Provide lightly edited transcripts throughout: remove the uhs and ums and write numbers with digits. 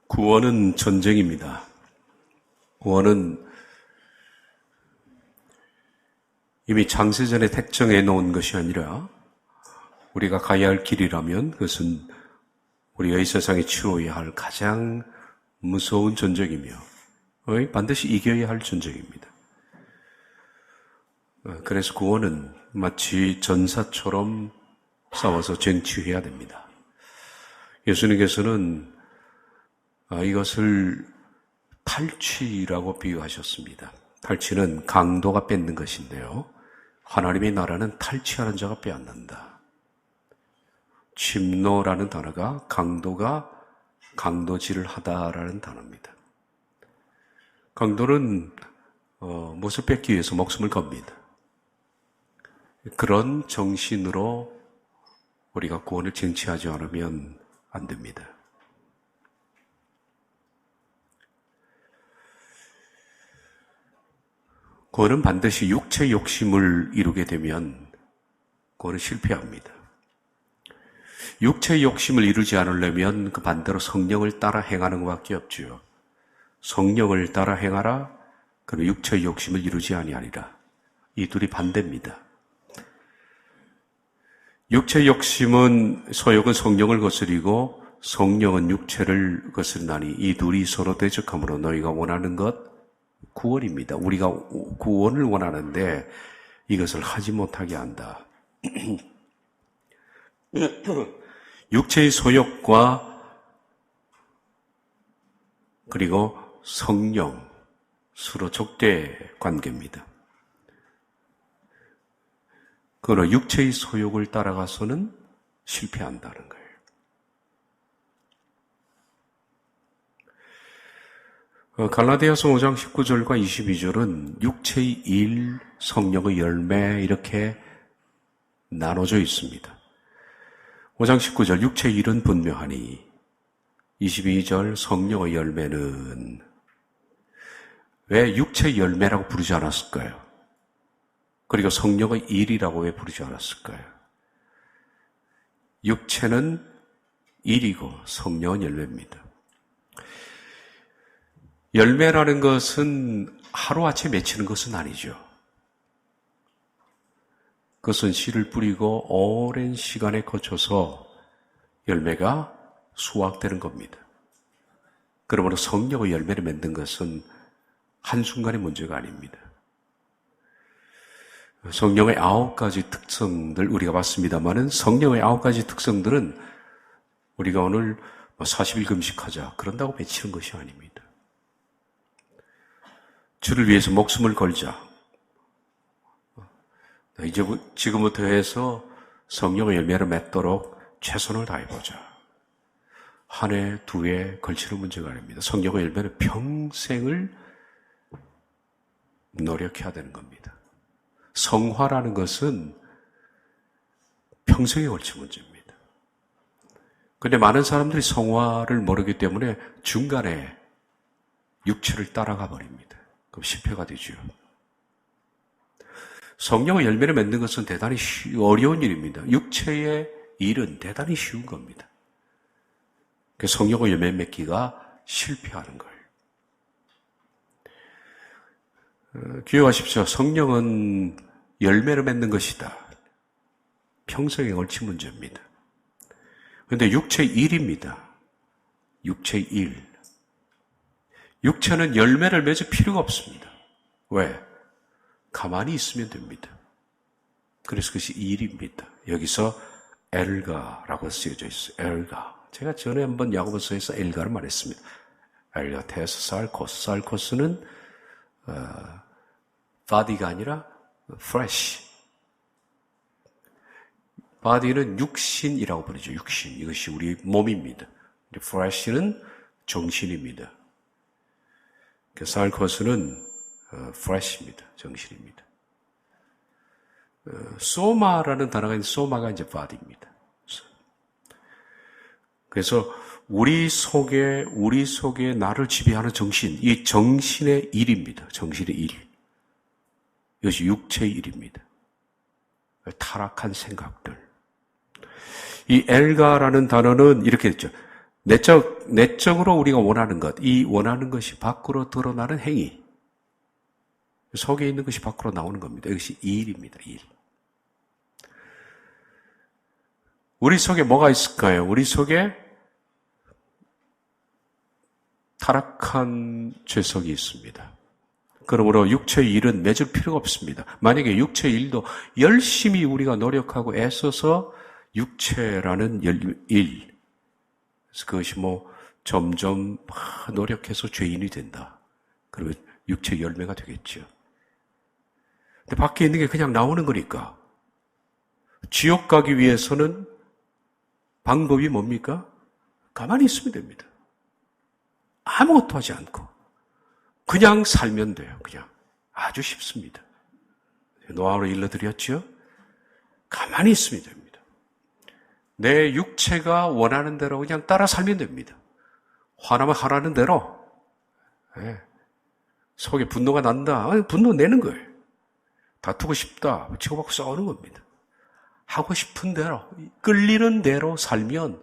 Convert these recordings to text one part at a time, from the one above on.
구원은 전쟁입니다. 구원은 이미 창세전에 택정해 놓은 것이 아니라 우리가 가야 할 길이라면 그것은 우리가 이 세상에 치러야 할 가장 무서운 전쟁이며 반드시 이겨야 할 전쟁입니다. 그래서 구원은 마치 전사처럼 싸워서 쟁취해야 됩니다. 예수님께서는 이것을 탈취라고 비유하셨습니다. 탈취는 강도가 뺏는 것인데요. 하나님의 나라는 탈취하는 자가 빼앗는다. 침노라는 단어가 강도가 강도질을 하다라는 단어입니다. 강도는 무엇을 뺏기 위해서 목숨을 겁니다. 그런 정신으로 우리가 구원을 쟁취하지 않으면 안 됩니다. 구원은 반드시 육체 욕심을 이루게 되면 구원은 실패합니다. 육체 욕심을 이루지 않으려면 그 반대로 성령을 따라 행하는 것밖에 없죠. 성령을 따라 행하라. 그럼 육체의 욕심을 이루지 아니하리라. 이 둘이 반대입니다. 육체의 욕심은 소욕은 성령을 거스리고 성령은 육체를 거스르나니 이 둘이 서로 대적함으로 너희가 원하는 것 구원입니다. 우리가 구원을 원하는데 이것을 하지 못하게 한다. 육체의 소욕과 그리고 성령 서로 적대 관계입니다. 그러나 육체의 소욕을 따라가서는 실패한다는 거예요. 갈라디아서 5장 19절과 22절은 육체의 일, 성령의 열매 이렇게 나눠져 있습니다. 5장 19절 육체의 일은 분명하니 22절 성령의 열매는 왜 육체의 열매라고 부르지 않았을까요? 그리고 성령의 일이라고 왜 부르지 않았을까요? 육체는 일이고 성령은 열매입니다. 열매라는 것은 하루아침에 맺히는 것은 아니죠. 그것은 씨를 뿌리고 오랜 시간에 거쳐서 열매가 수확되는 겁니다. 그러므로 성령의 열매를 맺는 것은 한순간의 문제가 아닙니다. 성령의 9가지 특성들 우리가 봤습니다만은 성령의 9가지 특성들은 우리가 오늘 40일 금식하자 그런다고 맺히는 것이 아닙니다. 주를 위해서 목숨을 걸자. 이제 지금부터 해서 성령의 열매를 맺도록 최선을 다해보자. 한 해, 두 해 걸치는 문제가 아닙니다. 성령의 열매는 평생을 노력해야 되는 겁니다. 성화라는 것은 평생에 걸친 문제입니다. 그런데 많은 사람들이 성화를 모르기 때문에 중간에 육체를 따라가 버립니다. 그럼 실패가 되죠. 성령의 열매를 맺는 것은 대단히 어려운 일입니다. 육체의 일은 대단히 쉬운 겁니다. 성령의 열매 맺기가 실패하는 거예요. 기억하십시오. 성령은 열매를 맺는 것이다. 평생에 걸친 문제입니다. 그런데 육체의 일입니다. 육체의 일. 육체는 열매를 맺을 필요가 없습니다. 왜? 가만히 있으면 됩니다. 그래서 그것이 일입니다. 여기서 엘가라고 쓰여져 있어요. 엘가. 제가 전에 한번 야고보서에서 엘가를 말했습니다. 엘가 테스 살코스. 살코스는 body가 아니라 flesh. body는 육신이라고 부르죠. 육신. 이것이 우리 몸입니다. flesh는 정신입니다. 살코스는 flesh입니다. 정신입니다. 소마라는 단어가 있는데 소마가 이제 body입니다. 그래서 우리 속에 나를 지배하는 정신, 이 정신의 일입니다. 정신의 일. 이것이 육체의 일입니다. 타락한 생각들. 이 엘가라는 단어는 이렇게 했죠. 내적으로 우리가 원하는 것, 이 원하는 것이 밖으로 드러나는 행위. 속에 있는 것이 밖으로 나오는 겁니다. 이것이 일입니다. 일. 우리 속에 뭐가 있을까요? 우리 속에 타락한 죄성이 있습니다. 그러므로 육체의 일은 맺을 필요가 없습니다. 만약에 육체의 일도 열심히 우리가 노력하고 애써서 육체라는 일, 그것이 점점 노력해서 죄인이 된다. 그러면 육체 열매가 되겠죠. 근데 밖에 있는 게 그냥 나오는 거니까. 지옥 가기 위해서는 방법이 뭡니까? 가만히 있으면 됩니다. 아무것도 하지 않고. 그냥 살면 돼요. 그냥. 아주 쉽습니다. 노하우로 일러드렸죠? 가만히 있으면 됩니다. 내 육체가 원하는 대로 그냥 따라 살면 됩니다. 화나면 하라는 대로. 네. 속에 분노가 난다. 분노 내는 거예요. 다투고 싶다. 치고받고 싸우는 겁니다. 하고 싶은 대로, 끌리는 대로 살면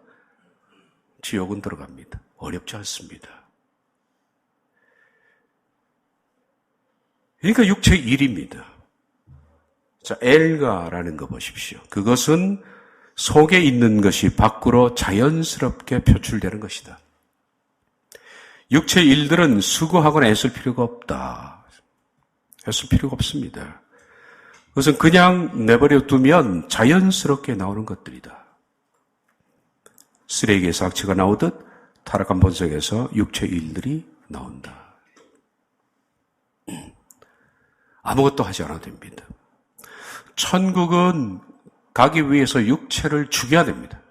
지옥은 들어갑니다. 어렵지 않습니다. 그러니까 육체의 일입니다. 자, 엘가라는 거 보십시오. 그것은 속에 있는 것이 밖으로 자연스럽게 표출되는 것이다. 육체의 일들은 수고하거나 애쓸 필요가 없다. 애쓸 필요가 없습니다. 그것은 그냥 내버려 두면 자연스럽게 나오는 것들이다. 쓰레기에서 악취가 나오듯 타락한 본성에서 육체의 일들이 나온다. 아무것도 하지 않아도 됩니다. 천국은 가기 위해서 육체를 죽여야 됩니다.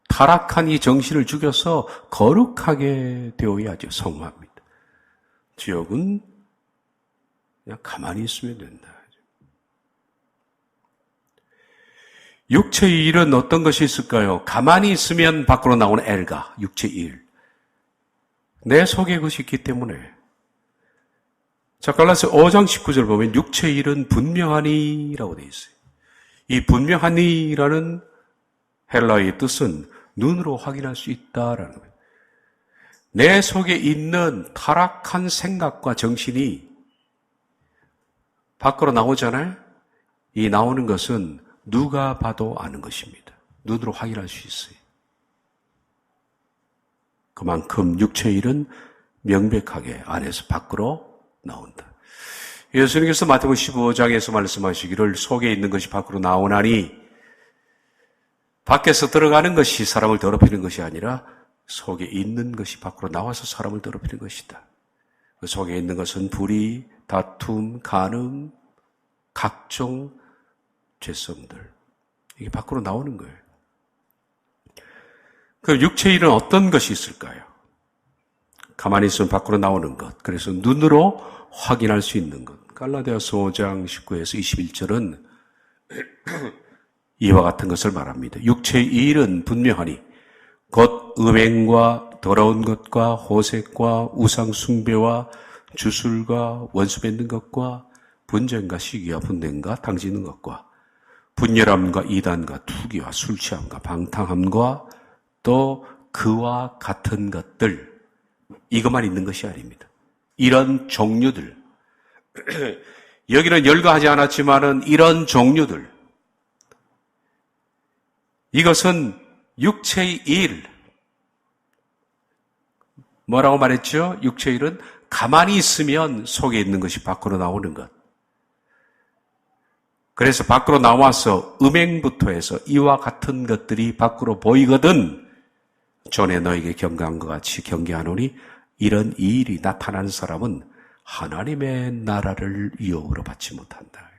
타락한 이 정신을 죽여서 거룩하게 되어야죠. 성화합니다. 지옥은 그냥 가만히 있으면 된다. 육체의 일은 어떤 것이 있을까요? 가만히 있으면 밖으로 나오는 엘가, 육체의 일. 내 속에 그것이 있기 때문에. 자, 갈라디아서 5장 19절 보면 육체의 일은 분명하니라고 되어 있어요. 이 분명하니라는 헬라어의 뜻은 눈으로 확인할 수 있다라는 거예요. 내 속에 있는 타락한 생각과 정신이 밖으로 나오잖아요. 이 나오는 것은 누가 봐도 아는 것입니다. 눈으로 확인할 수 있어요. 그만큼 육체의 일은 명백하게 안에서 밖으로 나온다. 예수님께서 마태복음 15장에서 말씀하시기를 속에 있는 것이 밖으로 나오나니 밖에서 들어가는 것이 사람을 더럽히는 것이 아니라 속에 있는 것이 밖으로 나와서 사람을 더럽히는 것이다. 그 속에 있는 것은 불의, 다툼, 간음, 각종 죄성들. 이게 밖으로 나오는 거예요. 그럼 육체의 일은 어떤 것이 있을까요? 가만히 있으면 밖으로 나오는 것. 그래서 눈으로 확인할 수 있는 것. 갈라디아서 5장 19에서 21절은 이와 같은 것을 말합니다. 육체의 일은 분명하니 곧 음행과 더러운 것과 호색과 우상 숭배와 주술과 원수 맺는 것과 분쟁과 시기와 분냄과 당지는 것과 분열함과 이단과 투기와 술 취함과 방탕함과 또 그와 같은 것들, 이것만 있는 것이 아닙니다. 이런 종류들, 여기는 열거하지 않았지만은 이런 종류들, 이것은 육체의 일. 뭐라고 말했죠? 육체의 일은 가만히 있으면 속에 있는 것이 밖으로 나오는 것. 그래서 밖으로 나와서 음행부터 해서 이와 같은 것들이 밖으로 보이거든 전에 너에게 경고한 것 같이 경계하노니 이런 일이 나타난 사람은 하나님의 나라를 유혹으로 받지 못한다.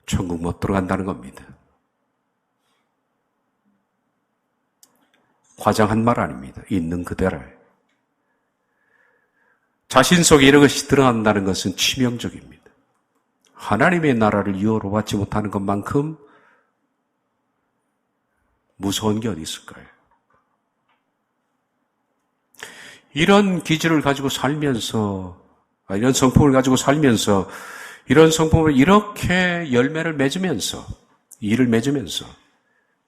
천국 못 들어간다는 겁니다. 과장한 말 아닙니다. 있는 그대로. 자신 속에 이런 것이 드러난다는 것은 치명적입니다. 하나님의 나라를 유혹으로 받지 못하는 것만큼 무서운 게 어디 있을까요? 이런 기질을 가지고 살면서, 이런 성품을 가지고 살면서, 이런 성품을 이렇게 열매를 맺으면서, 일을 맺으면서,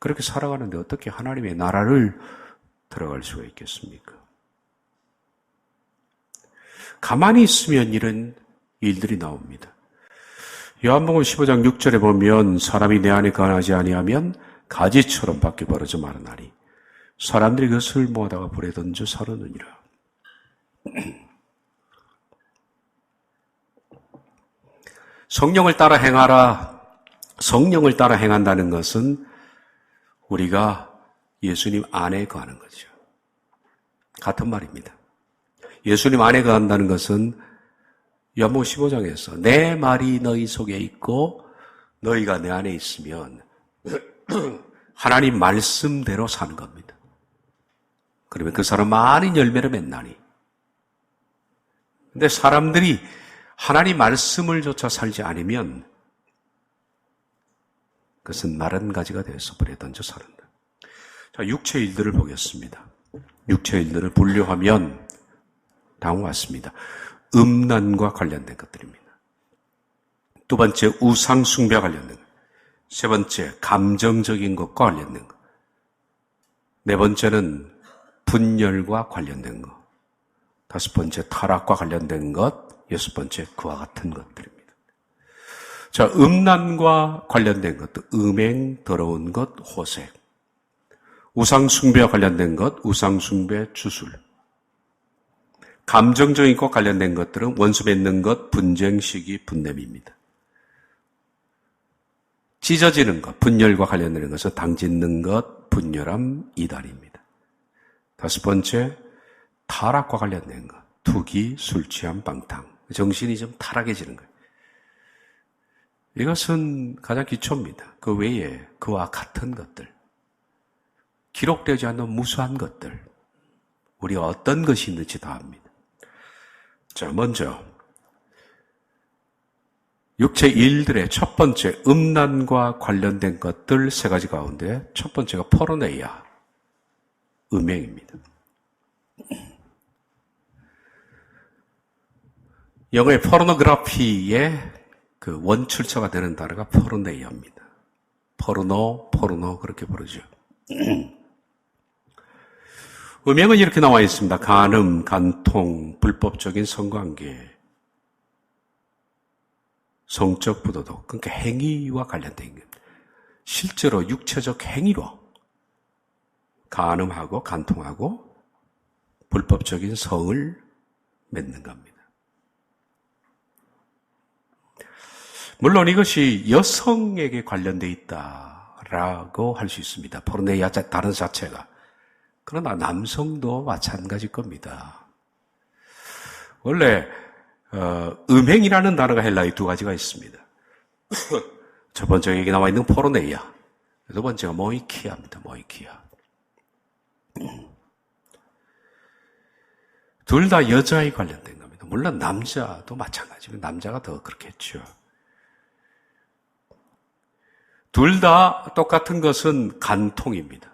그렇게 살아가는데 어떻게 하나님의 나라를 들어갈 수가 있겠습니까? 가만히 있으면 이런 일들이 나옵니다. 요한복음 15장 6절에 보면 사람이 내 안에 거하지 아니하면 가지처럼 밖에 벌어져 마르나니 사람들이 그것을 모아다가 불에 던져 사르느니라. 성령을 따라 행하라. 성령을 따라 행한다는 것은 우리가 예수님 안에 거하는 거죠. 같은 말입니다. 예수님 안에 거한다는 것은 요한복음 15장에서 내 말이 너희 속에 있고 너희가 내 안에 있으면 하나님 말씀대로 사는 겁니다. 그러면 그 사람 많은 열매를 맺나니. 근데 사람들이 하나님 말씀을 조차 살지 않으면 그것은 마른 가지가 되어서 불에 던져 사른다. 자, 육체 일들을 보겠습니다. 육체 일들을 분류하면 다음과 같습니다. 음란과 관련된 것들입니다. 두 번째, 우상 숭배와 관련된 것. 세 번째, 감정적인 것과 관련된 것. 네 번째는 분열과 관련된 것. 다섯 번째, 타락과 관련된 것. 여섯 번째, 그와 같은 것들입니다. 자, 음란과 관련된 것도 음행, 더러운 것, 호색. 우상 숭배와 관련된 것, 우상 숭배, 주술. 감정적인 것과 관련된 것들은 원수 맺는 것, 분쟁, 시기, 분냄입니다. 찢어지는 것, 분열과 관련된 것은 당짓는 것, 분열함, 이단입니다. 다섯 번째, 타락과 관련된 것, 투기, 술 취함, 방탕. 정신이 좀 타락해지는 거예요. 이것은 가장 기초입니다. 그 외에 그와 같은 것들, 기록되지 않는 무수한 것들, 우리가 어떤 것이 있는지 다 압니다. 자, 먼저 육체 일들의 첫 번째 음란과 관련된 것들 세 가지 가운데 첫 번째가 포르네이아, 음행입니다. 영어의 포르노그라피의 그 원출처가 되는 단어가 포르네이아입니다. 포르노 그렇게 부르죠. 음행은 이렇게 나와 있습니다. 간음, 간통, 불법적인 성관계, 성적 부도덕, 그러니까 행위와 관련된 겁니다. 실제로 육체적 행위로 간음하고 간통하고 불법적인 성을 맺는 겁니다. 물론 이것이 여성에게 관련되어 있다라고 할 수 있습니다. 포르네이아 단어 자체가. 그러나 남성도 마찬가지일 겁니다. 원래 음행이라는 단어가 헬라어에 두 가지가 있습니다. 첫 번째 여기 나와 있는 포르네이아, 두 번째가 모이키아입니다. 모이키아. 둘 다 여자에 관련된 겁니다. 물론 남자도 마찬가지입니다. 남자가 더 그렇겠죠. 둘 다 똑같은 것은 간통입니다.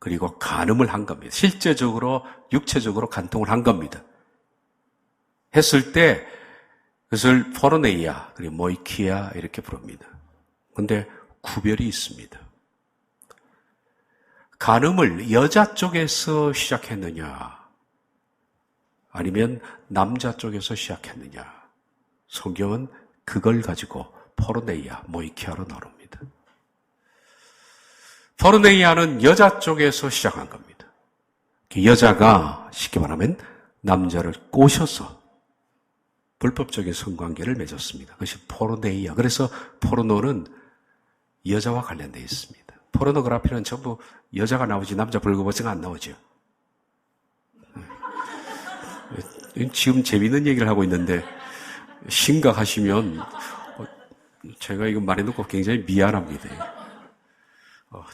그리고 간음을 한 겁니다. 실제적으로, 육체적으로 간통을 한 겁니다. 했을 때 그것을 포르네이아, 그리고 모이키아 이렇게 부릅니다. 그런데 구별이 있습니다. 간음을 여자 쪽에서 시작했느냐, 아니면 남자 쪽에서 시작했느냐. 성경은 그걸 가지고 포르네이아, 모이키아로 나눕니다. 포르네이아는 여자 쪽에서 시작한 겁니다. 여자가 쉽게 말하면 남자를 꼬셔서 불법적인 성관계를 맺었습니다. 그것이 포르네이아. 그래서 포르노는 여자와 관련되어 있습니다. 포르노그라피는 전부 여자가 나오지 남자 벌거벗이가 안 나오죠. 지금 재미있는 얘기를 하고 있는데 심각하시면 제가 이거 말해놓고 굉장히 미안합니다.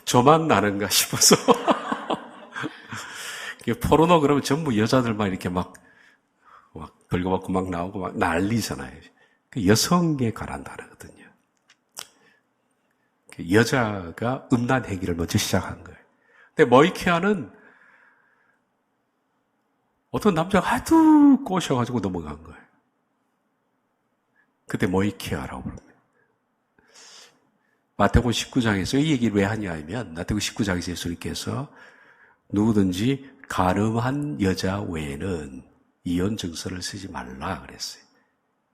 저만 나는가 싶어서. 포르노 그러면 전부 여자들만 이렇게 막 벌거벗고 막 나오고 막 난리잖아요. 여성에 관한 단어거든요. 여자가 음란 행위를 먼저 시작한 거예요. 근데 모이키아는 어떤 남자가 하도 꼬셔가지고 넘어간 거예요. 그때 모이키아라고 부릅니다. 마태복음 19장에서 이 얘기를 왜 하냐 하면 마태복음 19장에서 예수님께서 누구든지 가늠한 여자 외에는 이혼 증서를 쓰지 말라 그랬어요.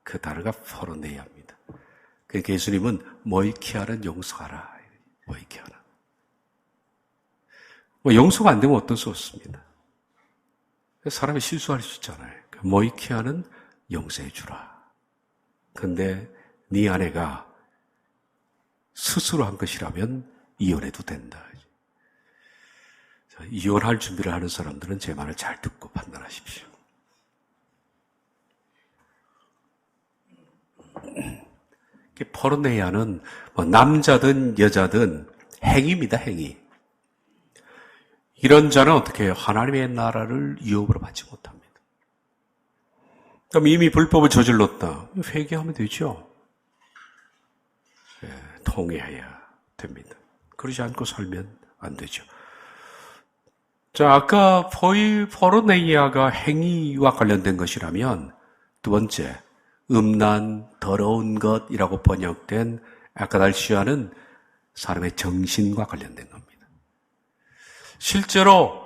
그 단어가 포르네이아입니다. 그러니까 예수님은 모이키아는 용서하라. 모이키아는. 용서가 안 되면 어쩔 수 없습니다. 사람이 실수할 수 있잖아요. 모이키아는 용서해 주라. 근데 네 아내가 스스로 한 것이라면 이혼해도 된다. 이혼할 준비를 하는 사람들은 제 말을 잘 듣고 판단하십시오. 포르네이아는 남자든 여자든 행위입니다. 행위. 이런 자는 어떻게 해요? 하나님의 나라를 유업으로 받지 못합니다. 그럼 이미 불법을 저질렀다. 회개하면 되죠. 통회해야 됩니다. 그러지 않고 살면 안 되죠. 자, 아까 포르네이아가 행위와 관련된 것이라면 두 번째, 음란, 더러운 것이라고 번역된 아카달시아는 사람의 정신과 관련된 겁니다. 실제로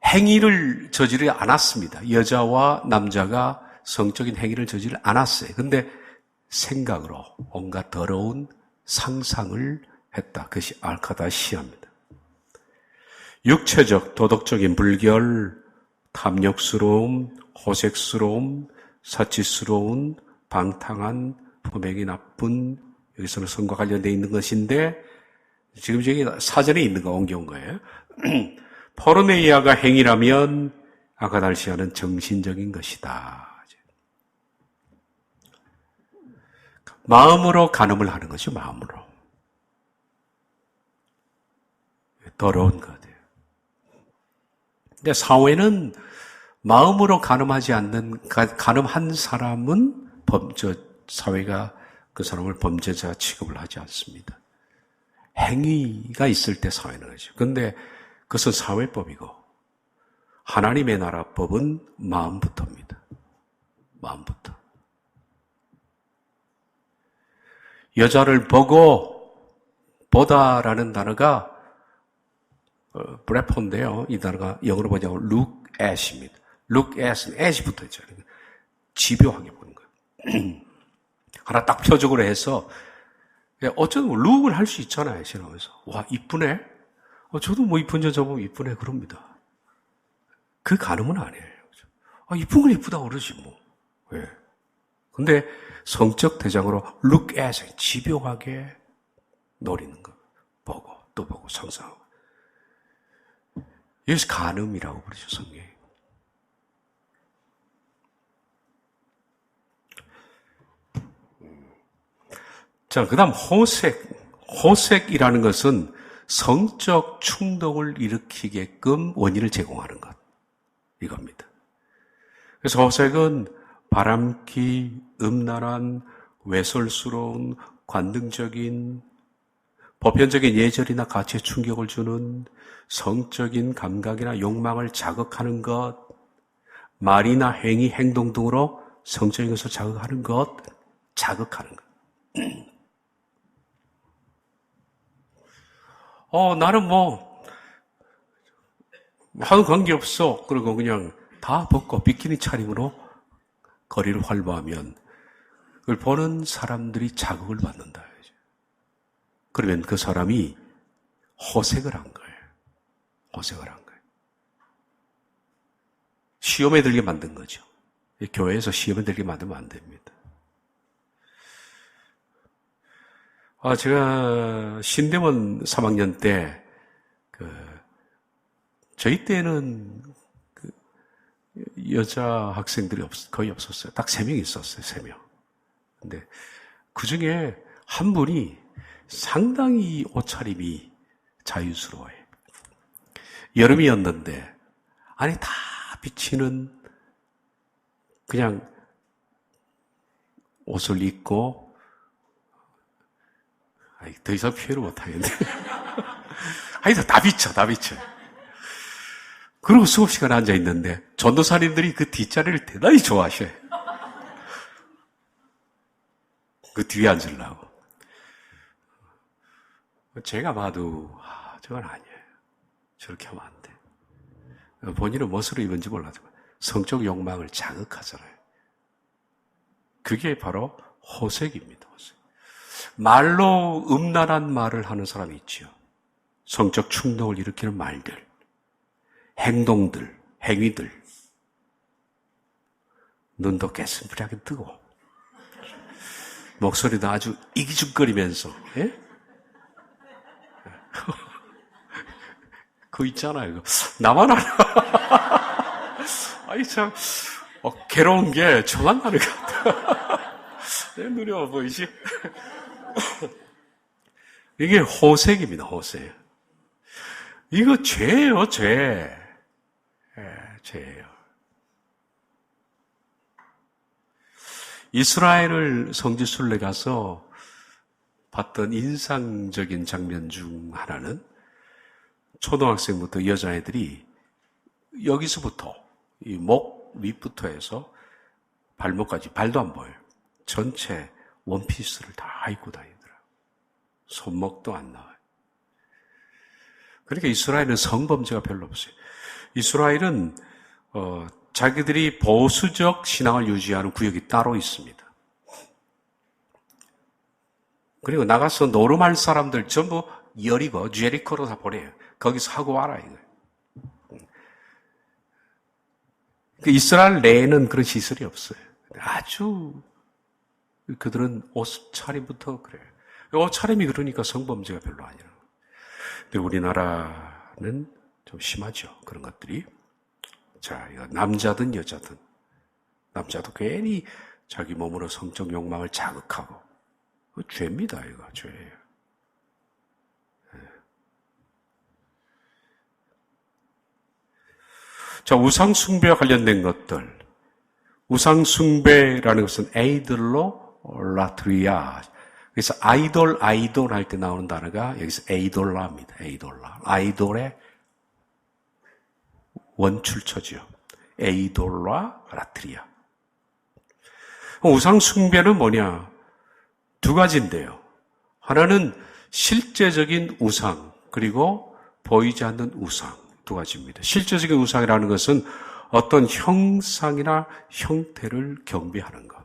행위를 저지르지 않았습니다. 여자와 남자가 성적인 행위를 저지르지 않았어요. 근데 생각으로 온갖 더러운 상상을 했다. 그것이 아카달시아입니다. 육체적, 도덕적인 불결, 탐욕스러움, 호색스러움, 사치스러운, 방탕한, 품행이 나쁜, 여기서는 성과 관련되어 있는 것인데 지금 저기 사전에 있는 거 옮겨온 거예요. 포르네이아가 행위라면 아카달시아는 정신적인 것이다. 마음으로 간음을 하는 것이 마음으로. 더러운 것이에요. 근데 사회는 마음으로 간음하지 않는, 간음한 사람은 사회가 그 사람을 범죄자 취급을 하지 않습니다. 행위가 있을 때 사회는 하죠. 근데 그것은 사회법이고 하나님의 나라 법은 마음부터입니다. 마음부터. 여자를 보다라는 단어가 브레폰인데요. 이 단어가 영어로 뭐냐고 look at입니다. look at은 at이 붙어있죠. 집요하게 보는 거예요. 하나 딱 표적으로 해서 어쩌면 look을 할 수 있잖아요. 지나면서 와 이쁘네. 저도 뭐 이쁜 여자 보면 이쁘네 그럽니다. 그 가늠은 아니에요. 이쁜 건 이쁘다고 그러지 뭐. 왜? 근데 성적 대장으로 look at 집요하게 노리는 거. 보고 또 보고 상상하고. 여기서 간음이라고 부르죠, 성경이. 자, 그 다음 호색이라는 것은 성적 충동을 일으키게끔 원인을 제공하는 것. 이겁니다. 그래서 호색은 바람기, 음란한, 외설스러운, 관능적인, 보편적인 예절이나 가치에 충격을 주는 성적인 감각이나 욕망을 자극하는 것, 말이나 행위, 행동 등으로 성적인 것을 자극하는 것, 자극하는 것. 나는 하는 관계없어. 그리고 그냥 다 벗고 비키니 차림으로 거리를 활보하면 그걸 보는 사람들이 자극을 받는다. 그러면 그 사람이 호색을 한 거예요. 호색을 한 거예요. 시험에 들게 만든 거죠. 교회에서 시험에 들게 만들면 안 됩니다. 제가 신대원 3학년 때, 저희 때는 여자 학생들이 거의 없었어요. 딱 3명 있었어요, 3명. 근데 그 중에 한 분이 상당히 옷차림이 자유스러워요. 여름이었는데, 안에 다 비치는 그냥 옷을 입고, 더 이상 표현을 못하겠네. 다 비쳐. 그리고 수업시간에 앉아있는데, 전도사님들이 그 뒷자리를 대단히 좋아하셔요. 그 뒤에 앉으려고. 제가 봐도 저건 아니에요. 저렇게 하면 안 돼. 본인은 무엇으로 입은지 몰라도 성적 욕망을 자극하잖아요. 그게 바로 호색입니다. 호색. 말로 음란한 말을 하는 사람이 있죠. 성적 충동을 일으키는 말들, 행동들, 행위들. 눈도 깨슴프리하게 뜨고 목소리도 아주 이기죽거리면서, 예? 그거 있잖아요. 나만 알아. 아이, 참, 괴로운 게 저만 나는 것 같아. 내 눈이 와 보이지? 이게 호색입니다, 호색. 이거 죄예요, 죄. 예, 죄예요. 이스라엘을 성지순례 가서 봤던 인상적인 장면 중 하나는 초등학생부터 여자애들이 여기서부터 이 목 윗부터 해서 발목까지 발도 안 보여요. 전체 원피스를 다 입고 다니더라고요. 손목도 안 나와요. 그러니까 이스라엘은 성범죄가 별로 없어요. 이스라엘은 자기들이 보수적 신앙을 유지하는 구역이 따로 있습니다. 그리고 나가서 노름할 사람들 전부 여리고 제리코로 다 보내요. 거기서 하고 와라 이거예요. 이스라엘 내에는 그런 시설이 없어요. 아주 그들은 옷차림부터 그래요. 옷차림이 그러니까 성범죄가 별로 아니라. 근데 우리나라는 좀 심하죠. 그런 것들이. 자, 이거 남자든 여자든 남자도 괜히 자기 몸으로 성적 욕망을 자극하고 죄입니다. 이거 죄예요. 자, 우상숭배와 관련된 것들. 우상숭배라는 것은 에이돌로라트리아. 그래서 아이돌 할 때 나오는 단어가 여기서 에이돌라입니다. 에이돌라. 아이돌의 원출처죠. 에이돌라트리아. 우상숭배는 뭐냐? 두 가지인데요. 하나는 실제적인 우상, 그리고 보이지 않는 우상. 두 가지입니다. 실제적인 우상이라는 것은 어떤 형상이나 형태를 경배하는 것.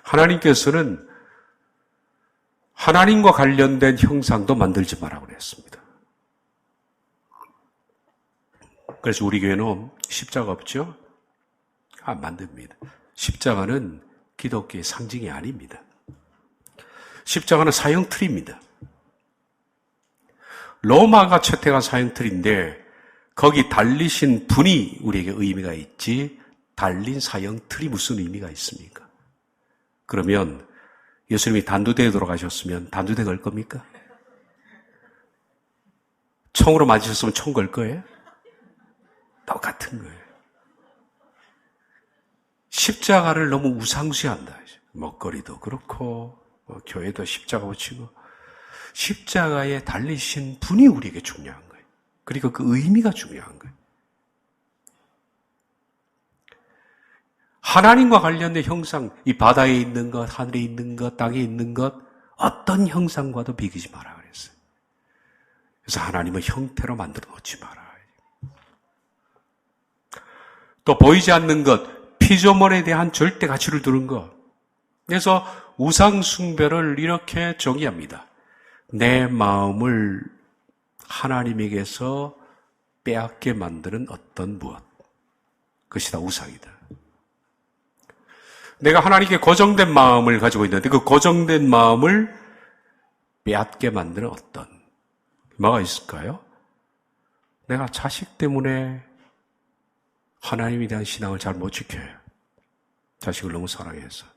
하나님께서는 하나님과 관련된 형상도 만들지 말라고 그랬습니다. 그래서 우리 교회는 십자가 없죠? 안 만듭니다. 십자가는 기독교의 상징이 아닙니다. 십자가는 사형틀입니다. 로마가 채택한 사형틀인데 거기 달리신 분이 우리에게 의미가 있지 달린 사형틀이 무슨 의미가 있습니까? 그러면 예수님이 단두대에 돌아가셨으면 단두대 걸 겁니까? 총으로 맞으셨으면 총 걸 거예요? 똑같은 거예요. 십자가를 너무 우상시한다. 먹거리도 그렇고 교회도 십자가 붙이고 십자가에 달리신 분이 우리에게 중요한 거예요. 그리고 그 의미가 중요한 거예요. 하나님과 관련된 형상, 이 바다에 있는 것, 하늘에 있는 것, 땅에 있는 것, 어떤 형상과도 비기지 마라 그랬어요. 그래서 하나님은 형태로 만들어 놓지 마라. 또 보이지 않는 것, 피조물에 대한 절대 가치를 두는 것. 그래서 우상숭배를 이렇게 정의합니다. 내 마음을 하나님에게서 빼앗게 만드는 어떤 무엇. 그것이 다 우상이다. 내가 하나님께 고정된 마음을 가지고 있는데 그 고정된 마음을 빼앗게 만드는 어떤 뭐가 있을까요? 내가 자식 때문에 하나님에 대한 신앙을 잘 못 지켜요. 자식을 너무 사랑해서.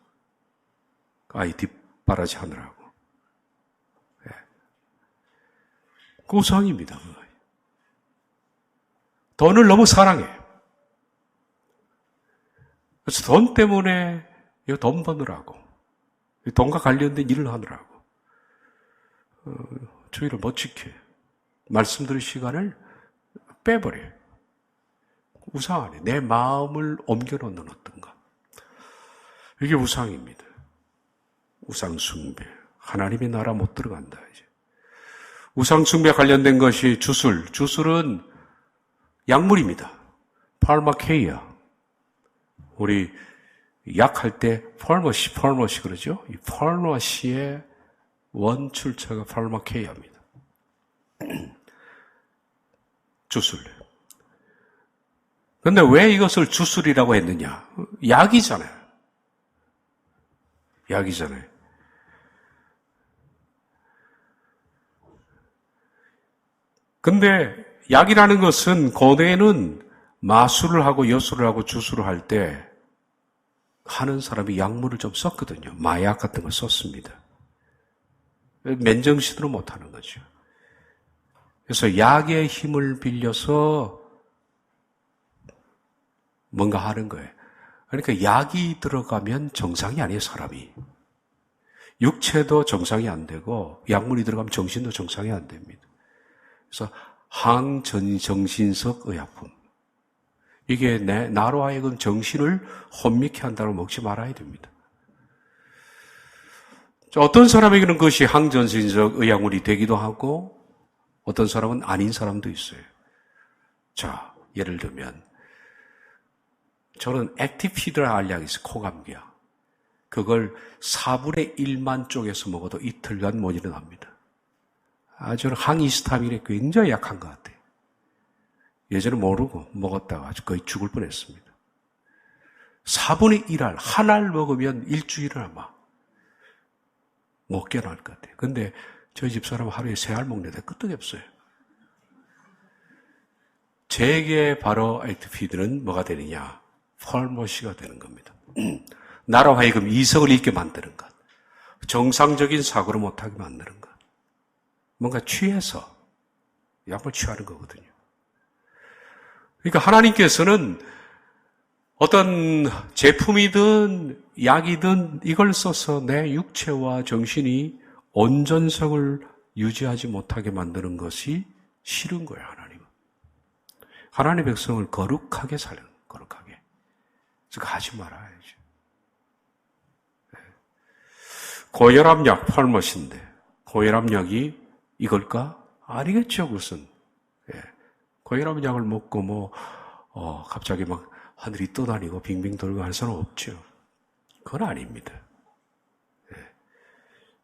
아이 뒷바라지 하느라고. 네. 그 우상입니다. 돈을 너무 사랑해. 그래서 돈 때문에 돈 버느라고, 돈과 관련된 일을 하느라고 주의를 못 지켜요. 말씀 들을 시간을 빼버려요. 우상 안에 내 마음을 옮겨놓는 어떤 것. 이게 우상입니다. 우상 숭배. 하나님의 나라 못 들어간다. 이제. 우상숭배 관련된 것이 주술. 주술은 약물입니다. 팔마케이아. 우리 약할 때 팔머시 그러죠? 이 팔머시의 원출처가 팔마케이아입니다. 주술. 근데 왜 이것을 주술이라고 했느냐? 약이잖아요. 약이잖아요. 근데 약이라는 것은 고대에는 마술을 하고 여술을 하고 주술을 할 때 하는 사람이 약물을 좀 썼거든요. 마약 같은 걸 썼습니다. 맨정신으로 못하는 거죠. 그래서 약의 힘을 빌려서 뭔가 하는 거예요. 그러니까 약이 들어가면 정상이 아니에요, 사람이. 육체도 정상이 안 되고 약물이 들어가면 정신도 정상이 안 됩니다. 그래서 항정신석 의약품. 이게 나로 하여금 정신을 혼미케 한다고 먹지 말아야 됩니다. 어떤 사람에게는 그것이 항정신석 의약물이 되기도 하고 어떤 사람은 아닌 사람도 있어요. 자, 예를 들면 저는 액티피드라 알약이 있어요. 코감기약. 그걸 4분의 1만 쪽에서 먹어도 이틀간 못 일어납니다. 저는 항히스타민에 굉장히 약한 것 같아요. 예전에 모르고 먹었다가 거의 죽을 뻔했습니다. 4분의 1알, 한 알 먹으면 일주일은 아마 못 깨어날 것 같아요. 근데 저희 집사람은 하루에 3알 먹는데 끄떡이 없어요. 제게 바로 액티피드는 뭐가 되느냐? 펄머시가 되는 겁니다. 나로 하여금 이성을 잃게 만드는 것. 정상적인 사고를 못하게 만드는 것. 뭔가 취해서 약을 취하는 거거든요. 그러니까 하나님께서는 어떤 제품이든 약이든 이걸 써서 내 육체와 정신이 온전성을 유지하지 못하게 만드는 것이 싫은 거예요, 하나님은. 하나님의 백성을 거룩하게 살려는 거예요, 거룩하게. 그래서 하지 말아야죠. 고혈압약 팔머신데 고혈압약이 이걸까? 아니겠죠, 그것은. 고혈압약을 먹고 갑자기 막 하늘이 떠다니고 빙빙 돌고 할 수는 없죠. 그건 아닙니다.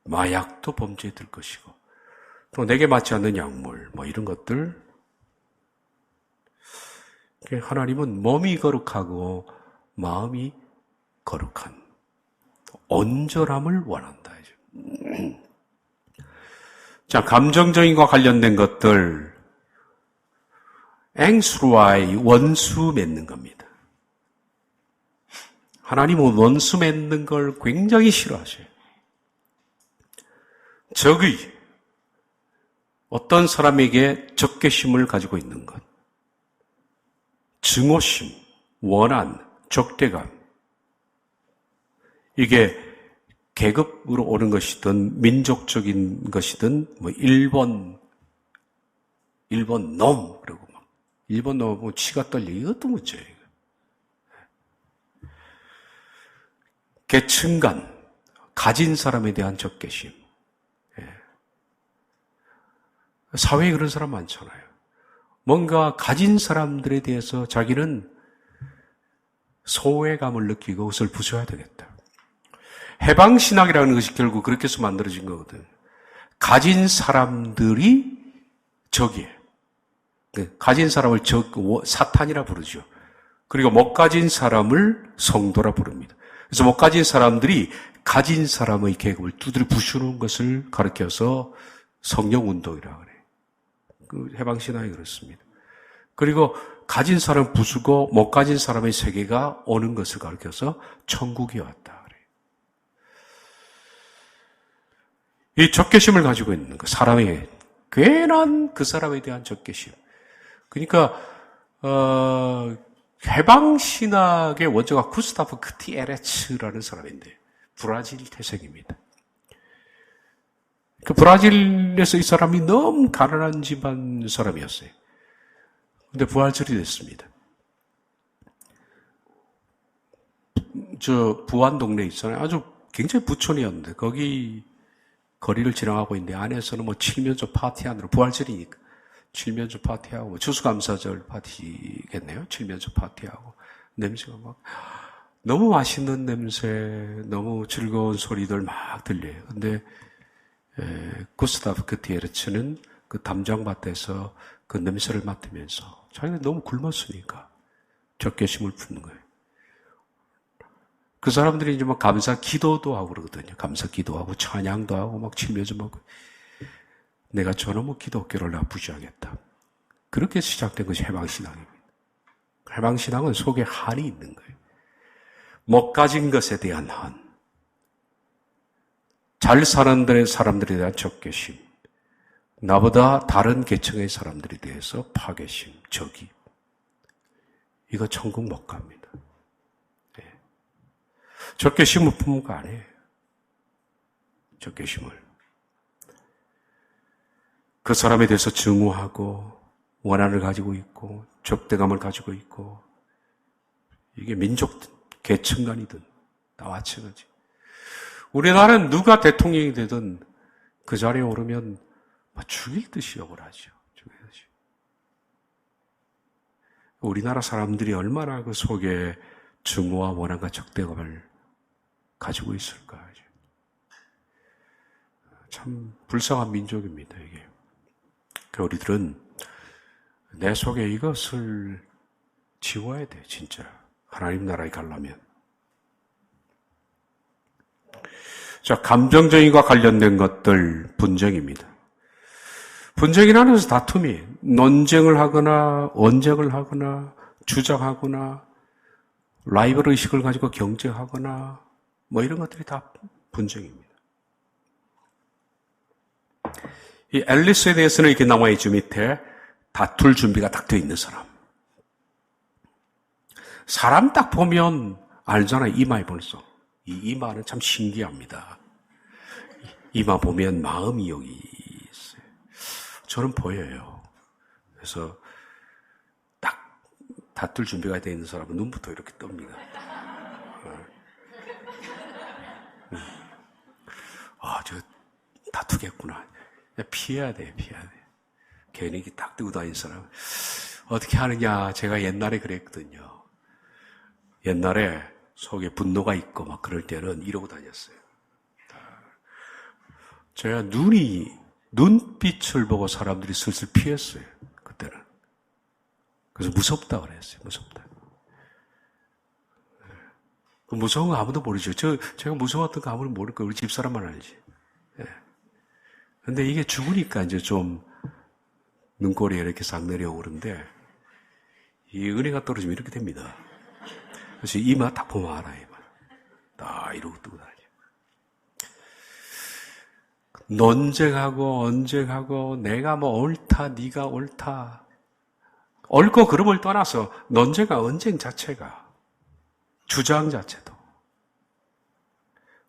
마약도 범죄에 들 것이고 또 내게 맞지 않는 약물 이런 것들. 하나님은 몸이 거룩하고 마음이 거룩한 온전함을 원한다. 자, 감정적인과 관련된 것들. 앵수와의 원수 맺는 겁니다. 하나님은 원수 맺는 걸 굉장히 싫어하셔요. 적의, 어떤 사람에게 적개심을 가지고 있는 것, 증오심, 원한, 적대감, 이게 계급으로 오는 것이든 민족적인 것이든 일본 놈 그러고 막 일본 놈 치가 떨려 이것도 문제예요. 계층간 가진 사람에 대한 적개심. 사회에 그런 사람 많잖아요. 뭔가 가진 사람들에 대해서 자기는 소외감을 느끼고 그것을 부숴야 되겠다. 해방신학이라는 것이 결국 그렇게 해서 만들어진 거거든. 가진 사람들이 적이에요. 가진 사람을 사탄이라 부르죠. 그리고 못 가진 사람을 성도라 부릅니다. 그래서 못 가진 사람들이 가진 사람의 계급을 두드려 부수는 것을 가르쳐서 성령운동이라고 그래요. 그 해방신학이 그렇습니다. 그리고 가진 사람 부수고 못 가진 사람의 세계가 오는 것을 가르쳐서 천국이 왔다. 이 적개심을 가지고 있는 거, 사람의 괜한 그 사람에 대한 적개심. 그러니까 해방신학의 원조가 구스타프 크티에레츠라는 사람인데 브라질 태생입니다. 그 브라질에서 이 사람이 너무 가난한 집안 사람이었어요. 근데 부활절이 됐습니다. 저 부안 동네 있잖아요. 아주 굉장히 부촌이었는데 거기 거리를 지나가고 있는데 안에서는 뭐 칠면조 파티하느라 부활절이니까 칠면조 파티하고 뭐 추수감사절 파티겠네요. 칠면조 파티하고 냄새가 막 너무 맛있는 냄새, 너무 즐거운 소리들 막 들려요. 근데 구스타프 그티에르츠는 그 담장밭에서 그 냄새를 맡으면서 자기가 너무 굶었으니까 적개심을 품는 거예요. 그 사람들이 이제 막 감사 기도도 하고 그러거든요. 감사 기도하고 찬양도 하고 막 칠면조 먹고 내가 저놈의 기독교를 나쁘지하겠다. 그렇게 시작된 것이 해방신앙입니다. 해방신앙은 속에 한이 있는 거예요. 못 가진 것에 대한 한, 잘 사는 사람들에 대한 적개심, 나보다 다른 계층의 사람들에 대해서 파괴심, 적이. 이거 천국 못 갑니다. 네. 적개심을 품은 거 아니에요. 적개심을. 그 사람에 대해서 증오하고 원한을 가지고 있고 적대감을 가지고 있고 이게 민족 계층 간이든 다 마찬가지. 우리나라는 누가 대통령이 되든 그 자리에 오르면 죽일 듯이 욕을 하죠. 죽일 듯이. 우리나라 사람들이 얼마나 그 속에 증오와 원한과 적대감을 가지고 있을까. 참 불쌍한 민족입니다, 이게. 우리들은 내 속에 이것을 지워야 돼, 진짜. 하나님 나라에 가려면. 자, 감정적인과 관련된 것들, 분쟁입니다. 분쟁이라는 것은 다툼이, 논쟁을 하거나, 언쟁을 하거나, 주장하거나, 라이벌 의식을 가지고 경쟁하거나, 뭐 이런 것들이 다 분쟁입니다. 이 앨리스에 대해서는 이렇게 나와 있죠. 밑에 다툴 준비가 딱 되어 있는 사람. 사람 딱 보면 알잖아요. 이마에 벌써. 이 이마는 참 신기합니다. 이마 보면 마음이 여기 있어요. 저는 보여요. 그래서 딱 다툴 준비가 되어 있는 사람은 눈부터 이렇게 뜹니다. 저 다투겠구나. 피해야 돼. 괜히 딱 뜨고 다니는 사람. 어떻게 하느냐. 제가 옛날에 그랬거든요. 옛날에 속에 분노가 있고 막 그럴 때는 이러고 다녔어요. 제가 눈빛을 보고 사람들이 슬슬 피했어요. 그때는. 그래서 무섭다 그랬어요. 무섭다. 무서운 거 아무도 모르죠. 제가 무서웠던 거 아무도 모를 거예요. 우리 집사람만 알지. 근데 이게 죽으니까 이제 좀 눈꼬리에 이렇게 싹 내려오는데 이 은혜가 떨어지면 이렇게 됩니다. 그래서 이마 딱 보면 알아요. 이마. 딱 이러고 뜨고 다녀요. 논쟁하고 언쟁하고 내가 뭐 옳다 네가 옳다 옳고 그름을 떠나서 논쟁과 언쟁 자체가 주장 자체도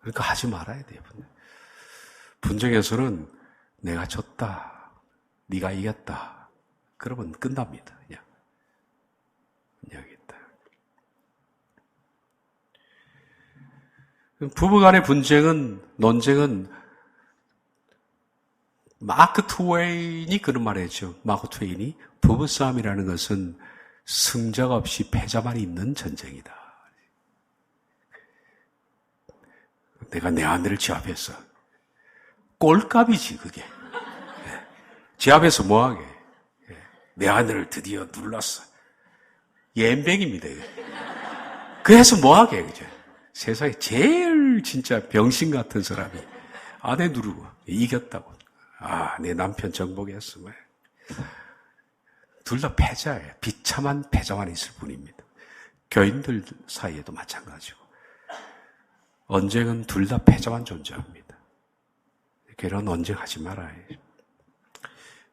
그러니까 하지 말아야 돼요. 분쟁에서는 내가 졌다, 네가 이겼다. 그러면 끝납니다. 그냥 이야기했다. 부부간의 논쟁은 마크 트웨인이 그런 말을 했죠. 마크 트웨인이 부부싸움이라는 것은 승자가 없이 패자만 있는 전쟁이다. 내가 내 아내를 제압했어. 꼴값이지 그게. 제압해서 뭐하게. 내 아내를 드디어 눌렀어. 옌병입니다. 그래서 뭐하게. 그죠? 세상에 제일 진짜 병신 같은 사람이 아내 누르고 이겼다고. 내 남편 정복했어. 둘 다 패자예요. 비참한 패자만 있을 뿐입니다. 교인들 사이에도 마찬가지고. 언쟁은 둘 다 패자만 존재합니다. 그런 언쟁하지 말아요.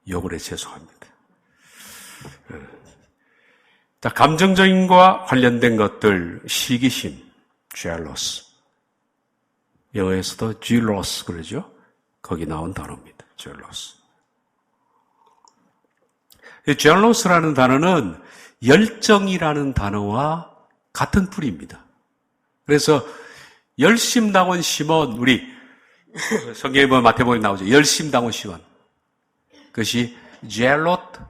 욕을 해 죄송합니다. 자, 감정적인과 관련된 것들, 시기심, jealous. 영어에서도 jealous 그러죠? 거기 나온 단어입니다. jealous. 이 jealous라는 단어는 열정이라는 단어와 같은 뿌리입니다. 그래서 열심당원 시몬, 우리 성경에 보면 마태복음에 나오죠. 열심당원 시원. 그것이 제로트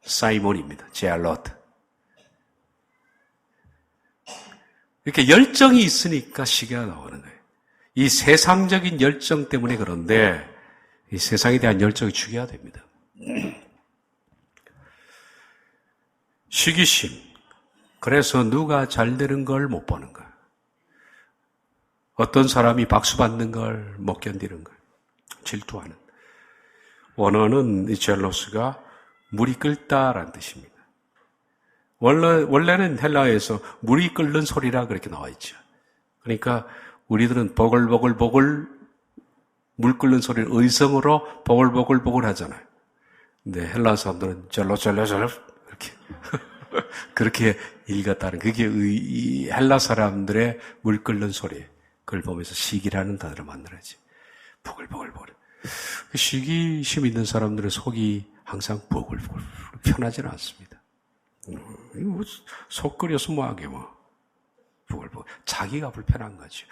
사이몬입니다. 제로트. 이렇게 열정이 있으니까 시기가 나오는 거예요. 이 세상적인 열정 때문에 그런데 이 세상에 대한 열정이 죽여야 됩니다. 시기심. 그래서 누가 잘 되는 걸 못 보는 거예요. 어떤 사람이 박수 받는 걸 못 견디는 거예요. 질투하는. 원어는 이 젤로스가 물이 끓다라는 뜻입니다. 원래는 헬라어에서 물이 끓는 소리라 그렇게 나와 있죠. 그러니까 우리들은 보글보글 물 끓는 소리를 의성으로 보글보글 하잖아요. 근데 헬라 사람들은 젤로 이렇게 그렇게 읽었다는 그게 이 헬라 사람들의 물 끓는 소리. 그걸 보면서 시기라는 단어를 만들어야지. 보글보글. 시기심 있는 사람들의 속이 항상 보글보글 편하지는 않습니다. 속 끓여서 뭐하게 보글보글. 자기가 불편한 거죠.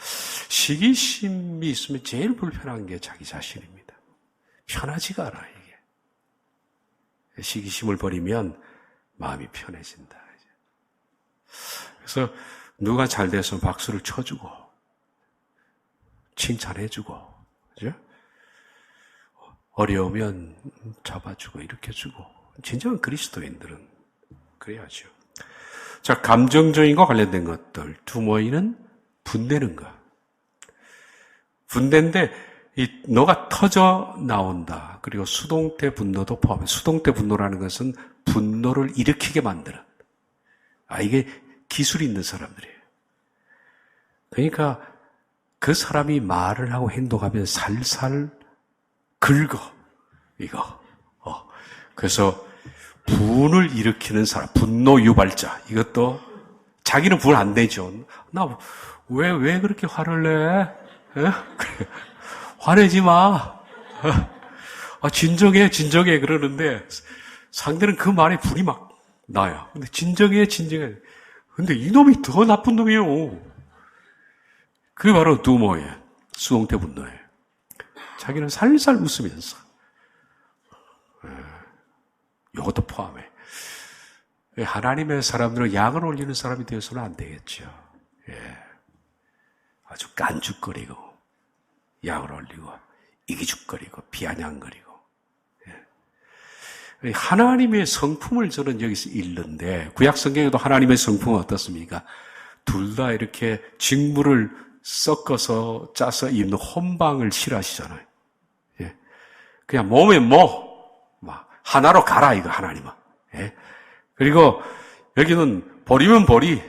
시기심이 있으면 제일 불편한 게 자기 자신입니다. 편하지가 않아 이게. 시기심을 버리면 마음이 편해진다. 그래서 누가 잘 돼서 박수를 쳐주고 칭찬해주고 그죠? 어려우면 잡아주고 일으켜주고 진정한 그리스도인들은 그래야죠. 자, 감정적인과 관련된 것들. 두모이는 분내는 것. 분내인데 너가 터져 나온다. 그리고 수동태 분노도 포함해. 수동태 분노라는 것은 분노를 일으키게 만드는. 이게 기술이 있는 사람들이에요. 그러니까 그 사람이 말을 하고 행동하면 살살 긁어. 이거. 그래서 분을 일으키는 사람, 분노 유발자. 이것도 자기는 분 안 내죠. 나 왜 그렇게 화를 내? 그래. 화내지 마. 진정해 그러는데 상대는 그 말에 불이 막 나요. 근데 진정해. 근데 이놈이 더 나쁜 놈이에요. 그게 바로 두모예요. 수동태 분노예요. 자기는 살살 웃으면서 이것도 포함해. 하나님의 사람들은 양을 올리는 사람이 되어서는 안 되겠죠. 아주 깐죽거리고 양을 올리고 이기죽거리고 비아냥거리고. 하나님의 성품을 저는 여기서 읽는데 구약 성경에도 하나님의 성품은 어떻습니까? 둘 다 이렇게 직물을 섞어서 짜서 입는 혼방을 싫어하시잖아요. 그냥 몸에 막 하나로 가라 이거 하나님은. 그리고 여기는 보리면 보리,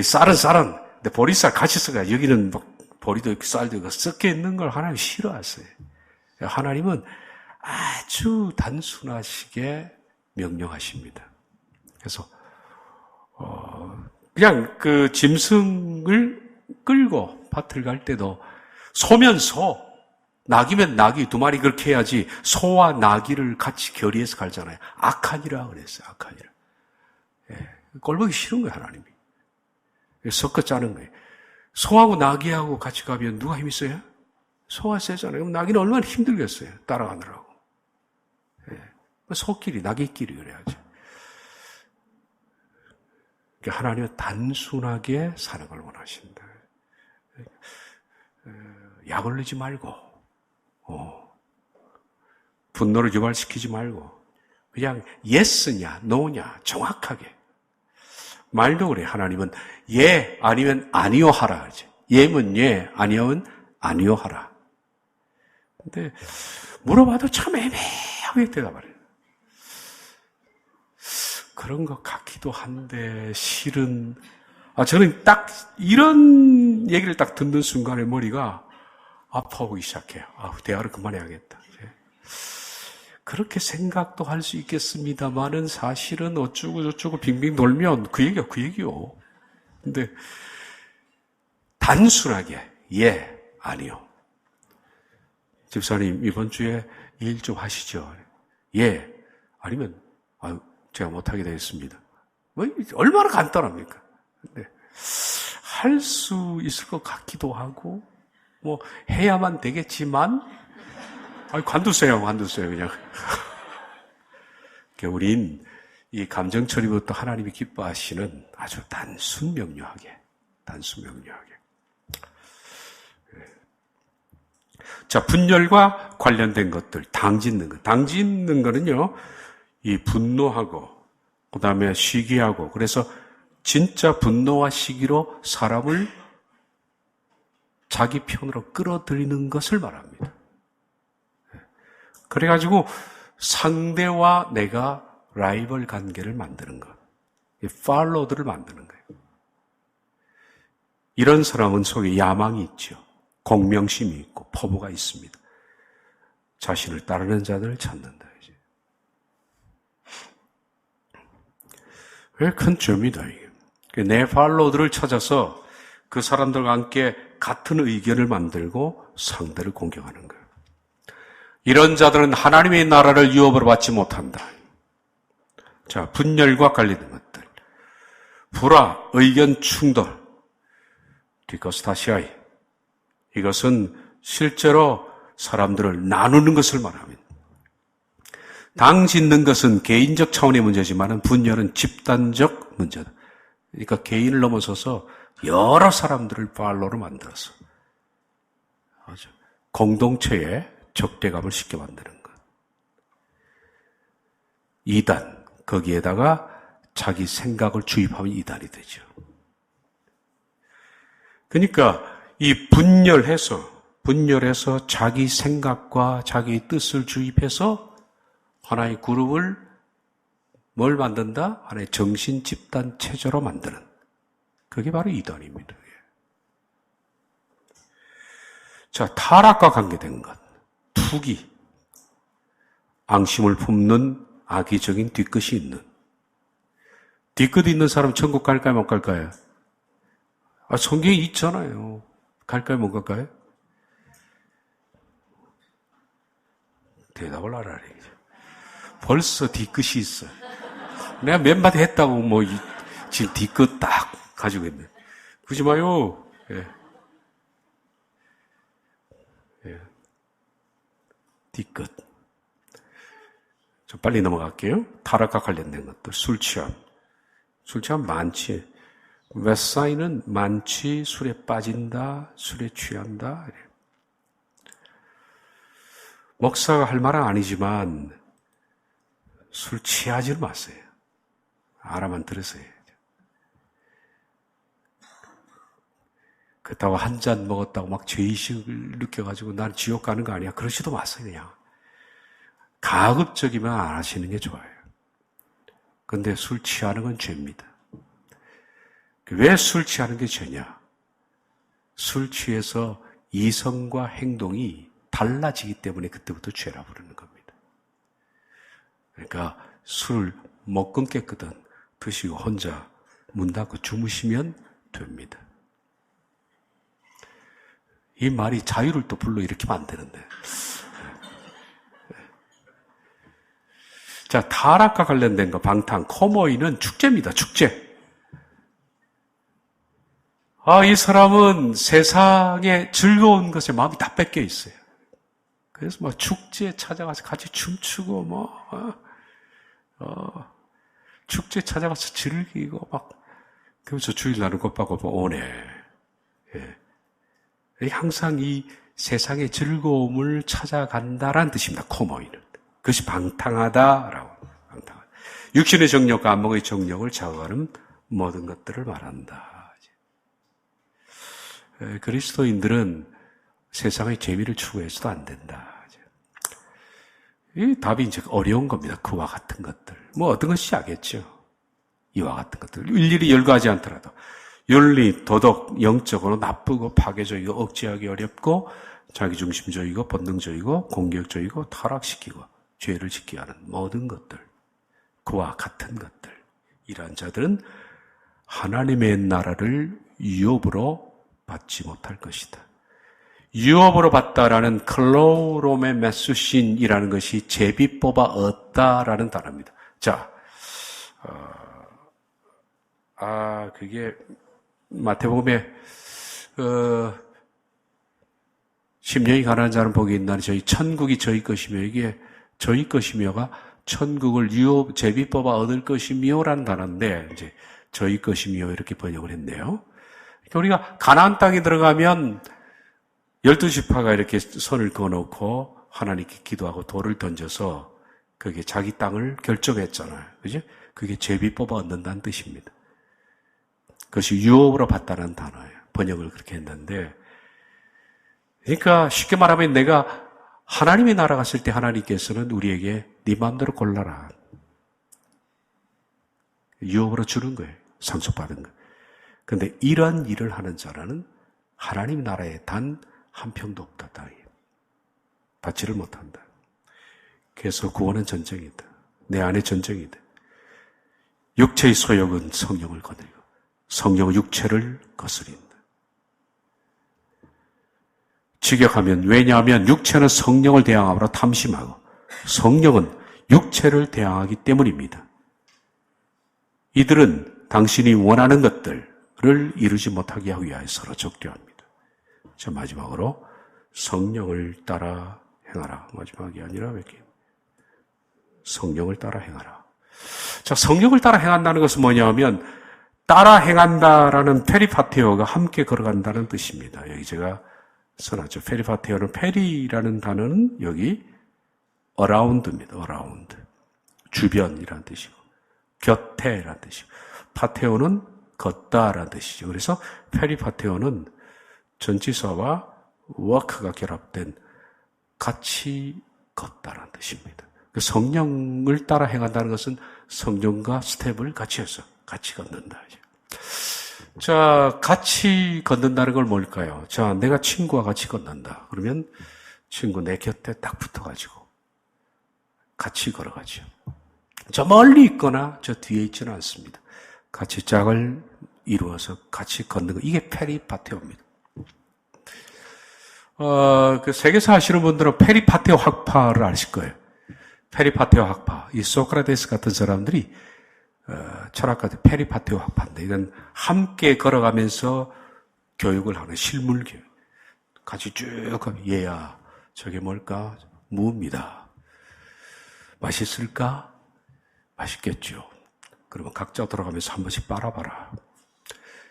쌀은 근데 보리쌀 같이 섞어야 여기는 막 보리도 있고 쌀도 있고 섞여 있는 걸 하나님 싫어하세요. 하나님은 아주 단순하시게 명령하십니다. 그래서 그냥 그 짐승을 끌고 밭을 갈 때도 소면 소, 낙이면 낙이 두 마리 그렇게 해야지 소와 낙이를 같이 결의해서 갈잖아요. 악한이라 그랬어요. 악한이라. 꼴보기 싫은 거예요, 하나님이. 섞어 짜는 거예요. 소하고 낙이하고 같이 가면 누가 힘이 세요? 소가 세잖아요. 그럼 낙이는 얼마나 힘들겠어요, 따라가느라고. 소끼리, 낙이끼리 그래야죠. 하나님은 단순하게 사는 걸 원하신다. 약 올리지 말고, 분노를 유발시키지 말고, 그냥 예스냐, 노냐, 정확하게. 말도 그래, 하나님은 예, 아니면 아니요 하라. 하지. 예면 예, 아니요면 아니요 하라. 근데, 물어봐도 참 애매하게 대답을 해요. 그런 것 같기도 한데, 실은, 저는 딱, 이런 얘기를 딱 듣는 순간에 머리가 아파오기 시작해요. 대화를 그만해야겠다. 그렇게 생각도 할 수 있겠습니다만은 사실은 어쩌고 빙빙 돌면 그 얘기요. 근데, 단순하게, 예, 아니요. 집사님, 이번 주에 일 좀 하시죠. 예, 아니면, 제가 못하게 되겠습니다. 얼마나 간단합니까? 근데 할 수 있을 것 같기도 하고, 뭐 해야만 되겠지만 관두세요 그냥. 우린 이 감정 처리부터 하나님이 기뻐하시는 아주 단순 명료하게. 자, 분열과 관련된 것들, 당짓는 것. 당짓는 거는요, 이 분노하고, 그 다음에 시기하고, 그래서 진짜 분노와 시기로 사람을 자기 편으로 끌어들이는 것을 말합니다. 그래가지고 상대와 내가 라이벌 관계를 만드는 것. 팔로워들을 만드는 거예요. 이런 사람은 속에 야망이 있죠. 공명심이 있고 포부가 있습니다. 자신을 따르는 자들을 찾는다. 이제. 큰 점이다. 이게. 내 팔로워들을 찾아서 그 사람들과 함께 같은 의견을 만들고 상대를 공격하는 거예요. 이런 자들은 하나님의 나라를 유업으로 받지 못한다. 자, 분열과 관련된 것들. 불화, 의견 충돌. 디커스타시아이. 이것은 실제로 사람들을 나누는 것을 말합니다. 당 짓는 것은 개인적 차원의 문제지만 분열은 집단적 문제다. 그러니까 개인을 넘어서서 여러 사람들을 팔로로 만들어서 공동체에 적대감을 쉽게 만드는 것. 2단, 거기에다가 자기 생각을 주입하면 2단이 되죠. 그러니까 이 분열해서 자기 생각과 자기 뜻을 주입해서 하나의 그룹을 뭘 만든다? 하나의 정신 집단 체제로 만드는. 그게 바로 이단입니다. 자, 타락과 관계된 것. 투기. 앙심을 품는 악의적인 뒤끝이 있는. 뒤끝 있는 사람 천국 갈까요, 못 갈까요? 성경에 있잖아요. 갈까요, 못 갈까요? 대답을 하라. 벌써 뒤끝이 있어요. 내가 몇 마디 했다고 지금 뒤끝 딱 가지고 있네. 그러지 마요. 예. 뒤끝. 좀 빨리 넘어갈게요. 타락과 관련된 것들. 술 취함 많지. 웨사이는 많지, 술에 빠진다, 술에 취한다. 목사가 할 말은 아니지만 술 취하지는 마세요. 알아만 들으세요. 그렇다고 한 잔 먹었다고 막 죄의식을 느껴가지고 난 지옥 가는 거 아니야. 그러지도 마세요. 그냥 가급적이면 안 하시는 게 좋아요. 근데 술 취하는 건 죄입니다. 왜 술 취하는 게 죄냐? 술 취해서 이성과 행동이 달라지기 때문에 그때부터 죄라 부르는 겁니다. 그러니까 술 못 끊겠거든 드시고 혼자 문 닫고 주무시면 됩니다. 이 말이 자유를 또 불러일으키면 안 되는데. 자, 타락과 관련된 거, 방탕, 코모이는 축제입니다. 축제. 이 사람은 세상의 즐거운 것에 마음이 다 뺏겨 있어요. 그래서 막 축제에 찾아가서 같이 춤추고, 축제 찾아가서 즐기고, 그러면서 주일날은 꽃밭 오네. 예. 항상 이 세상의 즐거움을 찾아간다라는 뜻입니다. 코모이는. 그것이 방탕하다라고. 방탕하다. 육신의 정욕과 안목의 정욕을 자극하는 모든 것들을 말한다. 그리스도인들은 세상의 재미를 추구해서도 안 된다. 이 답이 이제 어려운 겁니다. 그와 같은 것들. 어떤 것이 하겠죠. 이와 같은 것들. 일일이 열거하지 않더라도. 윤리, 도덕, 영적으로 나쁘고 파괴적이고 억제하기 어렵고 자기중심적이고 본능적이고 공격적이고 타락시키고 죄를 짓게 하는 모든 것들. 그와 같은 것들. 이러한 자들은 하나님의 나라를 유업으로 받지 못할 것이다. 유업으로 받다라는 클로롬의 메수신이라는 것이 제비 뽑아 얻다라는 단어입니다. 자, 그게 마태복음에 심령이 가난한 자는 복이 있나니 저희 천국이 저희 것이며, 이게 저희 것이며가 천국을 제비 뽑아 얻을 것이며라는 단어인데 이제 저희 것이며 이렇게 번역을 했네요. 그러니까 우리가 가나안 땅에 들어가면 12지파가 이렇게 손을 그어놓고 하나님께 기도하고 돌을 던져서 그게 자기 땅을 결정했잖아요. 그죠? 그게 제비 뽑아 얻는다는 뜻입니다. 그것이 유업으로 봤다는 단어예요. 번역을 그렇게 했는데, 그러니까 쉽게 말하면 내가 하나님의 나라 갔을 때 하나님께서는 우리에게 네 마음대로 골라라. 유업으로 주는 거예요. 상속받은 거. 근데 이런 일을 하는 자라는 하나님 나라에 단 한 평도 없다. 받지를 못한다. 그래서 구원은 전쟁이다. 내 안에 전쟁이다. 육체의 소욕은 성령을 거느리고 성령은 육체를 거스린다. 직역하면, 왜냐하면 육체는 성령을 대항하므로 탐심하고 성령은 육체를 대항하기 때문입니다. 이들은 당신이 원하는 것들을 이루지 못하게 하기 위하여 서로 적대합니다. 자, 마지막으로 성령을 따라 행하라. 마지막이 아니라 이렇게 성령을 따라 행하라. 자, 성령을 따라 행한다는 것은 뭐냐면 따라 행한다라는 페리파테오가 함께 걸어간다는 뜻입니다. 여기 제가 써놨죠. 페리파테오는, 페리라는 단어는 여기 around입니다. around. 주변이라는 뜻이고, 곁에라는 뜻이고, 파테오는 걷다라는 뜻이죠. 그래서 페리파테오는 전치사와 work가 결합된 같이 걷다라는 뜻입니다. 성령을 따라 행한다는 것은 성령과 스텝을 같이 해서 같이 걷는다. 자, 같이 걷는다는 걸 뭘까요? 자, 내가 친구와 같이 걷는다. 그러면 친구 내 곁에 딱 붙어가지고 같이 걸어가죠. 저 멀리 있거나 저 뒤에 있지는 않습니다. 같이 짝을 이루어서 같이 걷는 거. 이게 페리파테오입니다. 그 세계사 하시는 분들은 페리파테오 학파를 아실 거예요. 페리파테오 학파. 이 소크라테스 같은 사람들이 철학가들 페리파테오 학파인데, 이건 함께 걸어가면서 교육을 하는 실물 교육. 같이 쭉 가면, 얘야, 저게 뭘까? 무입니다. 맛있을까? 맛있겠죠. 그러면 각자 돌아가면서 한 번씩 빨아봐라.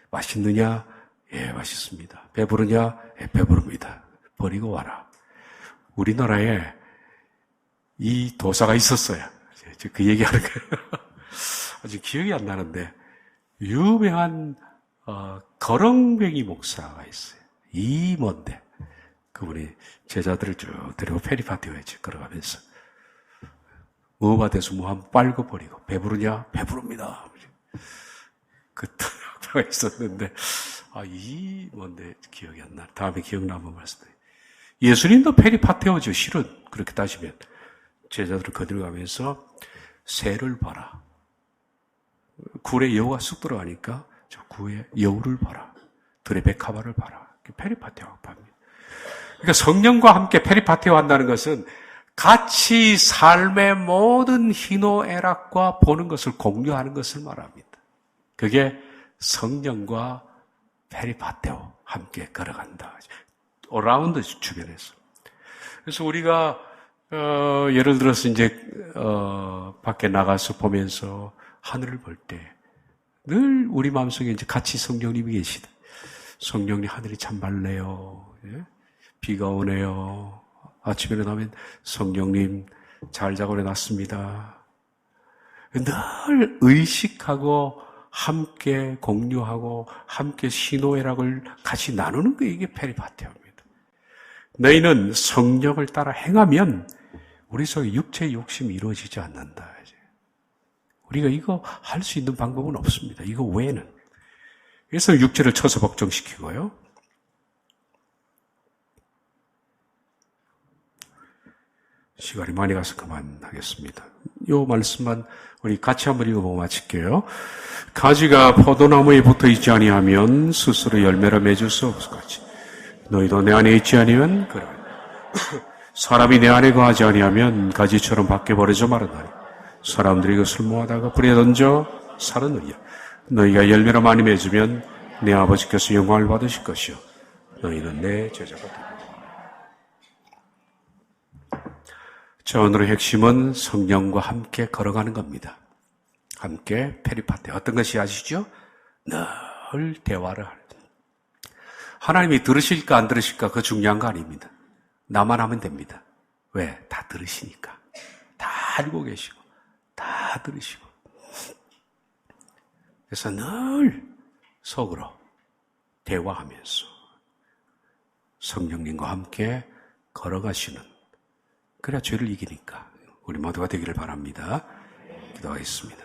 맛있느냐? 예, 맛있습니다. 배부르냐? 예, 배부릅니다. 버리고 와라. 우리나라에 이 도사가 있었어요. 그 얘기하는 거예요. 아직 기억이 안 나는데, 유명한, 거렁뱅이 목사가 있어요. 이뭔데. 그분이 제자들을 쭉 데리고 페리파테오에 걸어가면서, 뭐가 돼서 뭐 한번 빨고 버리고, 배부르냐? 배부릅니다. 그 학파가 있었는데, 이 뭔데 기억이 안 나. 다음에 기억나면 말씀드려요. 예수님도 페리파테오죠, 실은. 그렇게 따지면. 제자들을 거들어가면서 새를 봐라. 굴에 여우가 쑥 들어가니까 저 굴에 여우를 봐라. 들의 백합화를 봐라. 페리파테오 학파입니다. 그러니까 성령과 함께 페리파테오 한다는 것은 같이 삶의 모든 희노애락과 보는 것을 공유하는 것을 말합니다. 그게 성령과 페리파테오 함께 걸어간다. 어라운드 주변에서. 그래서 우리가 예를 들어서 이제 밖에 나가서 보면서 하늘을 볼 때 늘 우리 마음속에 이제 같이 성령님이 계시다. 성령님, 하늘이 참 맑네요. 예? 비가 오네요. 아침에 일어나면 성령님 잘 자고 일어났습니다. 늘 의식하고 함께 공유하고 함께 희노애락을 같이 나누는 게 이게 페리파테오입니다. 너희는 성령을 따라 행하면 우리 속에 육체의 욕심이 이루어지지 않는다. 우리가 이거 할 수 있는 방법은 없습니다. 이거 외에는. 그래서 육체를 쳐서 복종시키고요. 시간이 많이 가서 그만하겠습니다. 이 말씀만 우리 같이 한번 읽어보고 마칠게요. 가지가 포도나무에 붙어 있지 아니하면 스스로 열매를 맺을 수 없을 것이 너희도 내 안에 있지 아니하면 그래. 사람이 내 안에 거하지 아니하면 가지처럼 밖에 버려져 마르나니 사람들이 그것을 모아다가 불에 던져 살으느니라. 너희가 열매를 많이 맺으면 내 아버지께서 영광을 받으실 것이요 너희는 내 제자가 되리라. 자, 오늘의 핵심은 성령과 함께 걸어가는 겁니다. 함께 페리파테. 어떤 것이 아시죠? 늘 대화를 하는. 하나님이 들으실까 안 들으실까 그거 중요한 거 아닙니다. 나만 하면 됩니다. 왜? 다 들으시니까. 다 알고 계시고 다 들으시고. 그래서 늘 속으로 대화하면서 성령님과 함께 걸어가시는, 그래야 죄를 이기니까 우리 모두가 되기를 바랍니다. 기도하겠습니다.